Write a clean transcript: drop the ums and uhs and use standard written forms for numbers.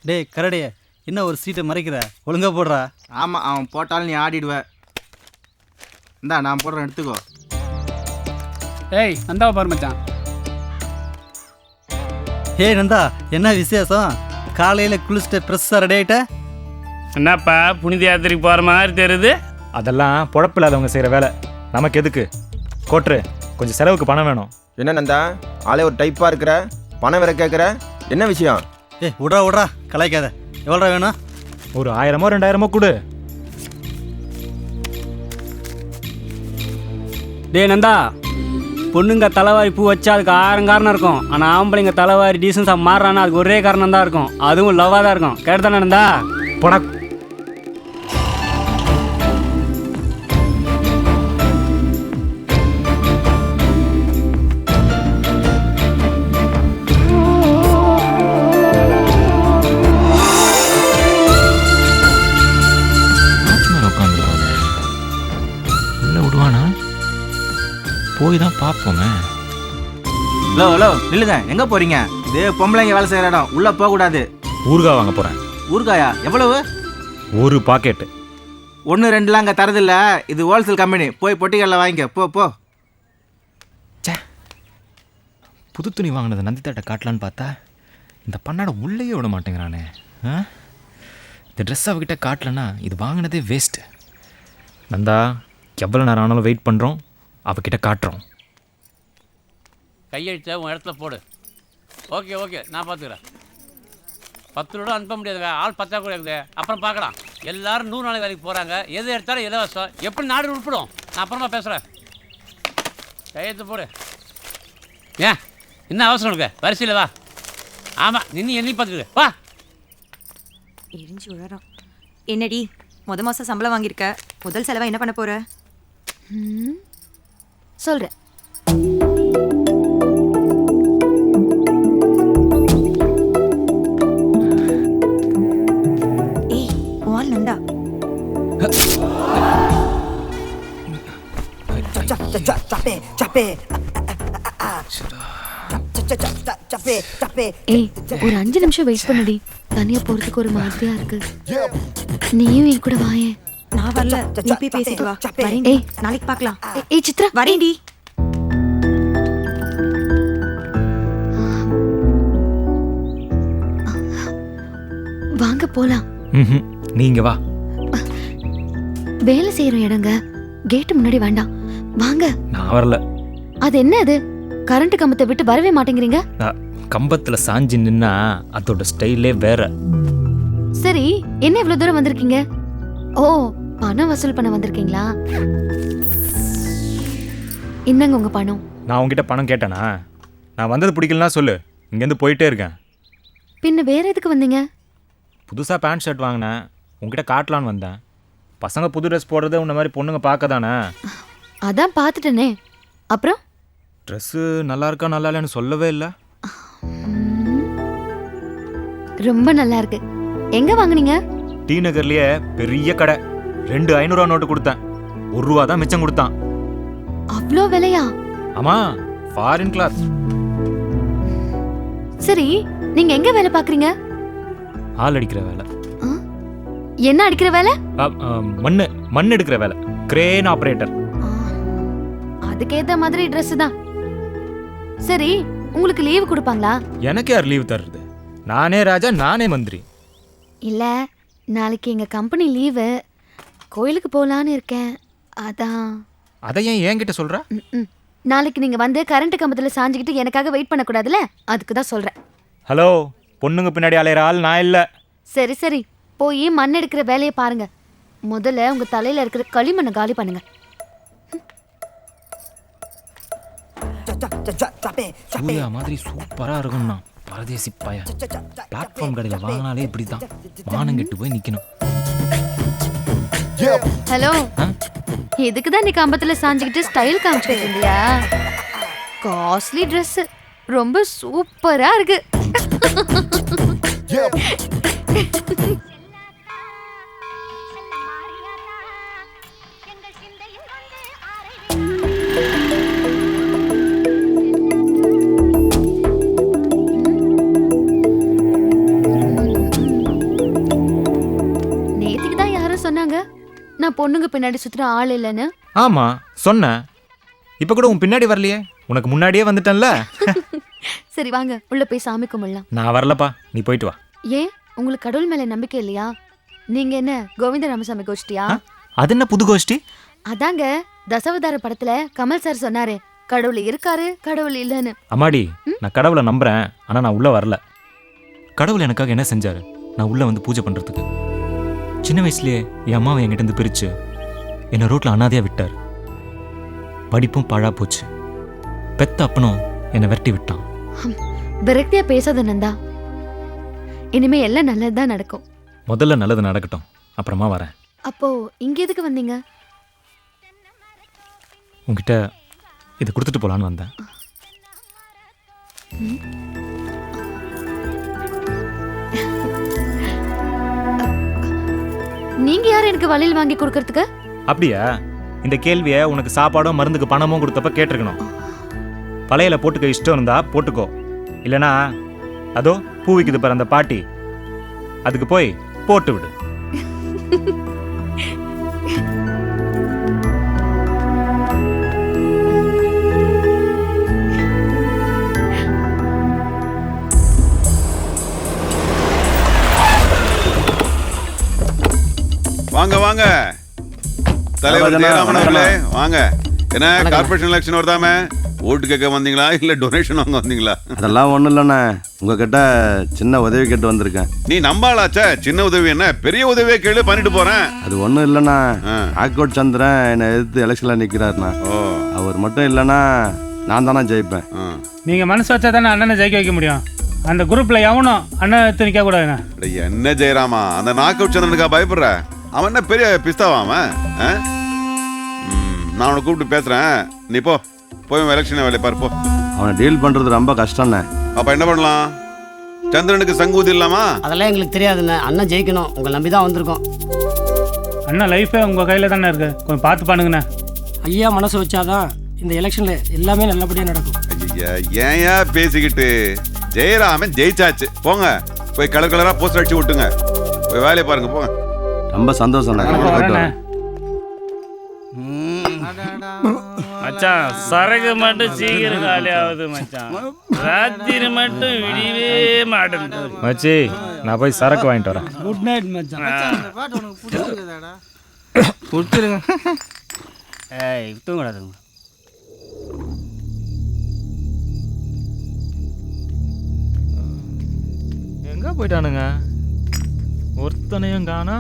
டேய் கரடே, என்ன ஒரு சீட்டை மறைக்கிற? ஒழுங்கா போடுறா. ஆமாம், அவன் போட்டாலும் நீ ஆடிடுவ. இந்தா நான் போடுறேன், எடுத்துக்கோ. ஏய் நந்தாவை பாரு மச்சான். ஏய் நந்தா, என்ன விசேஷம்? காலையில் குளிச்சுட்டு ஃப்ரெஷ்ஷாக ரெடி ஆகிட்ட? என்னப்பா புனித யாத்திரைக்கு போகிற மாதிரி தெரியுது? அதெல்லாம் பொழப்பில்லாதவங்க செய்கிற வேலை. நமக்கு எதுக்கு? கோட்ரு, கொஞ்சம் செலவுக்கு பணம் வேணும். என்ன நந்தா, ஆளே ஒரு டைப்பாக இருக்கிற, பணம் வேற கேட்குற, என்ன விஷயம்? ஏய் விட்றா கலாய்க்காத. எவ்வளோ வேணும்? ஒரு 1000 2000 கொடு. டே நந்தா, பொண்ணுங்க தலைவாரி பூ வச்சா அதுக்கு 1000 காரணம் இருக்கும். ஆனால் ஆம்பளைங்க தலைவாரி டீசன்ஸாக மாறுறான்னா அதுக்கு ஒரே காரணம் தான் இருக்கும். அதுவும் லவ்வாக தான் இருக்கும். கேட்டுதானே நந்தா? போனா விடுவானா? போய் தான் பார்ப்போமே. ஹலோ நில்லுங்க, எங்கே போகிறீங்க? இது பொம்பளைங்க வேலை செய்கிற இடம், உள்ளே போகக்கூடாது. ஊறுகாய் வாங்க போகிறேன். ஊறுகாயா? எவ்வளவு? ஒரு பாக்கெட்டு. 1 2லாம் அங்கே தரதில்ல, இது ஹோல்சேல் கம்பெனி. போய் பொட்டிகளில் வாங்கிக்க, போ. புது துணி வாங்கினதை நந்தித்தாட்ட காட்டலான்னு பார்த்தா இந்த பண்ணாட உள்ளேயே விட மாட்டேங்கிறானே. இந்த ட்ரெஸ் அவகிட்ட காட்டலன்னா இது வாங்கினதே வேஸ்ட்டு. நந்தா, எவ்வளோ நேரம் ஆனாலும் வெயிட் பண்ணுறோம், அவகிட்ட காட்டுறோம். கையெழுத்த உன் இடத்துல போடு. ஓகே நான் பார்த்துக்கிறேன். 10 ரூபா அனுப்ப முடியாதுங்க, ஆள் 10 கூட இருக்குது. அப்புறம் பார்க்கலாம். எல்லாரும் 100 நாளைக்கு வேலைக்கு போகிறாங்க. எது எடுத்தாலும் இலவசம். எப்படி நாடு உருப்பிடும்? நான் அப்புறமா பேசுகிறேன். கையெழுத்து போடு. ஏன் என்ன அவசரம் இருக்கு? வரிசையில் வா. ஆமாம், நின்று எண்ணி பார்த்துக்கிட்டு வா. எரிஞ்சு விழறான். என்னடி முத மாதம் சம்பளம் வாங்கியிருக்க, முதல் செலவை என்ன பண்ண போற? சொல்கிறேன். ஏய் வால் நந்தா. ஏய் ஒரு 5 நிமிஷம் வெயிட் பண்ணுடி. தனியா போறதுக்கு ஒரு மாதிரியா இருக்கு. நீயும் என் கூட வாயே. நான் வரல, நீ போய் பேசிட்டு வா. வரேன். ஏய் நாளைக்கு பார்க்கலாம். ஏய் சித்ரா வரேன்டி. வாங்க போலாம். நீங்க வா. வேலை செய்யற இடங்க, கேட்டு முன்னாடி வேண்டாம். வாங்க. நான் வரல. அது என்ன அது? கரண்ட் கம்பத்தை விட்டு வரவே மாட்டேங்கிறீங்க. கம்பத்தில் சாஞ்சி நின்னா அதோட ஸ்டைலே வேற. சரி, என்ன இவ்வளவு தூரம் வந்திருக்கீங்க? ஓ, பணம் வசூல் பண்ண வந்திருக்கீங்களா? என்னங்க உங்க பணம்? நான் உங்ககிட்ட பணம் கேட்டேனா? நான் வந்தது பிடிக்கலனா சொல்லு, இங்கேருந்து போயிட்டே இருக்கேன். பின்ன வேற எதுக்கு வந்தீங்க? புதுசாக பேண்ட் ஷர்ட் வாங்கினேன், உங்ககிட்ட காட்டலான்னு வந்தேன். பசங்க புது ட்ரெஸ் போடுறத உன்ன மாதிரி பொண்ணுங்க பார்க்க தானே. அதான் பார்த்துட்டேனே. அப்புறம் ட்ரெஸ்ஸு நல்லா இருக்கா நல்லா இல்லைன்னு சொல்லவே இல்லை. ரொம்ப நல்லா இருக்கு. எங்க வாங்குனீங்க? டி நகர்லயே பெரிய கடை. 2 500 நோட்டு கொடுத்தேன், 1 ரூபா தான் மிச்சம் கொடுத்தான். அவ்வளோ விலையா? ஆமா, ஃபாரின் கிளாத். சரி, நீங்க எங்க வேலை பாக்குறீங்க? ஆள் அடிக்கிற வேலை. என்ன அடிக்கிற வேலை? மண் எடுக்கிற வேலை, கிரேன் ஆபரேட்டர். அதுக்கேத்த மாதிரி ட்ரெஸ் தான். சரி, உங்களுக்கு லீவு கொடுப்பாங்களா? எனக்கு யார் லீவு தர்றது? நானே ராஜா, நானே மந்திரி. இல்ல, நாளைக்கு எங்க கம்பெனி லீவு, கோயிலுக்கு போலான்னு இருக்கேன். அதான். அதை ஏன் என்கிட்ட சொல்ற? நாளைக்கு நீங்க வந்து கரண்ட் கம்பத்துல சாஞ்சிக்கிட்டு எனக்காக வெயிட் பண்ண கூடாதுல, அதுக்கு தான் சொல்றேன். ஹலோ, பொண்ணுங்க பின்னாடி அலையிற ஆள் நான் இல்ல. சரி சரி, போய் மண் எடுக்கிற வேலையை பாருங்க. முதல்ல உங்க தலையில இருக்கிற களிமண்ணை காலி பண்ணுங்க. சூர்யா மாதிரி சூப்பரா இருக்கும்னா பரதேசி பையன். பிளாட்ஃபார்ம் கடையில் வாங்கினாலே இப்படிதான் மானங்கெட்டு போய் நிக்கணும். ஹலோ, இதுக்கு தான் நீ கம்பத்துல சாஞ்சிக்கிட்டு ஸ்டைல் காமிச்சிட்டு இருந்தியா? காஸ்ட்லி Dress, ரொம்ப சூப்பரா இருக்கு. பொண்ணுங்க பின்னாடி சுத்துற ஆள் இல்லைன்னு? ஆமாம் சொன்னேன். இப்போ கூட உன் பின்னாடி வரலையே, உனக்கு முன்னாடியே வந்துட்டேன்ல. சரி வாங்க உள்ள போய் சாமி கும்பிடலாம். நான் வரலப்பா, நீ போயிட்டு வா. ஏன் உங்களுக்கு கடவுள் மேல நம்பிக்கை இல்லையா? நீங்க என்ன கோவிந்த ராமசாமி கோஷ்டியா? அது என்ன புது கோஷ்டி? அதாங்க தசவதார படத்துல கமல் சார் சொன்னாரு, கடவுள் இருக்காரு கடவுள் இல்லைன்னு. அம்மாடி, நான் கடவுளை நம்புறேன், ஆனால் நான் உள்ளே வரல. கடவுள் எனக்காக என்ன செஞ்சாரு நான் உள்ளே வந்து பூஜை பண்ணுறதுக்கு? சின்ன வயசுலேயே என் அம்மாவை என்கிட்ட இருந்து பிரித்து என்னை ரோட்டில் அனாதையாக விட்டார். படிப்பும் பாழா போச்சு. பெத்த அப்பனும் என்னை விரட்டி விட்டான். விரக்தியா பேசாத நந்தா, இனிமே எல்லாம் நல்லதுதான் நடக்கும். முதல்ல நல்லது நடக்கட்டும், அப்புறமா வரேன். அப்போ இங்க எதுக்கு வந்தீங்க? உங்ககிட்ட இதை கொடுத்துட்டு போகலான்னு வந்தேன். நீங்க யார் எனக்கு வளையல் வாங்கி கொடுக்கறதுக்கு? அப்படியா? இந்த கேள்வியை உனக்கு சாப்பாடும் மருந்துக்கு பணமும் கொடுத்தப்ப கேட்டிருக்கணும். பழையில போட்டுக்க இஷ்டம் இருந்தா போட்டுக்கோ, இல்லைனா அதோ பூ விக்குது பாரு அந்த பாட்டி, அதுக்கு போய் போட்டு விடு. வாங்க வாங்க தலைவர் ஜெயராமன் அவர்களே, வாங்க. என்ன கார்பரேஷன் எலெக்ஷன் வருதாமே, ஓட்டு கேட்க வந்தீங்களா இல்ல டொனேஷன் வாங்க வந்தீங்களா? அதெல்லாம் ஒன்றும் இல்லைண்ணே, உங்ககிட்ட சின்ன உதவி கேட்டு வந்திருக்கேன். நீ நம்பாளாச்சே, சின்ன உதவி என்ன பெரிய உதவியே கேளு, பண்ணிட்டு போறேன். அது ஒன்றும் இல்லைண்ணா, ஆக்கோட் சந்திரன் என்னை எதிர்த்து எலெக்ஷனில் நிற்கிறாருண்ணா. அவர் மட்டும் இல்லைன்னா நான் தானே ஜெயிப்பேன். நீங்கள் மனசு வச்சா தானே அண்ணனை ஜெயிக்க வைக்க முடியும். அந்த குரூப்பில் எவனும் அண்ணன் எடுத்து நிற்க கூடாதுண்ணா. என்ன ஜெயராமா, அந்த நாக் அவுட் சந்திரனுக்கா பயப்படுற? அவன் என்ன பெரிய பிஸ்தாவா அவன்? நான் அவனை கூப்பிட்டு பேசுறேன், நீ போ போய் எலெக்ஷன் வேலையை பாரு போ. அவனை டீல் பண்ணுறது ரொம்ப கஷ்டம்ண்ணே. அப்ப என்ன பண்ணலாம்? சந்திரனுக்கு சங்கூதி இல்லாமா? அதெல்லாம் எங்களுக்கு தெரியாதுண்ணே, அண்ணன் ஜெயிக்கணும், உங்களை நம்பி தான் வந்திருக்கோம். அண்ணா லைஃபே உங்கள் கையில் தானே இருக்கு, கொஞ்சம் பார்த்து பண்ணுங்கண்ணே. ஐயா மனசு வச்சாதான் இந்த எலெக்ஷனில் எல்லாமே நல்லபடியாக நடக்கும். ஐயா ஏன்யா பேசிக்கிட்டு? ஜெயராமன் ஜெயிச்சாச்சு, போங்க போய் கலர் கலரா போஸ்டர் அடிச்சு விட்டுங்க, போய் வேலையை பாருங்க போங்க. ரொம்ப சந்தோஷம். மச்சான் சரகு மட்டும் சீக்கிரம் காலி ஆகுது மச்சான், ராத்திரி மட்டும் விடியவே மாட்டேன் மச்சி. நான் போய் சரக்கு வாங்கிட்டு வரேன். குட் நைட் மச்சான். கொடுத்துருங்க. ஏய் தூங்கடாதுங்க. எங்கே போயிட்டானுங்க? ஒருத்தனையும் காணா.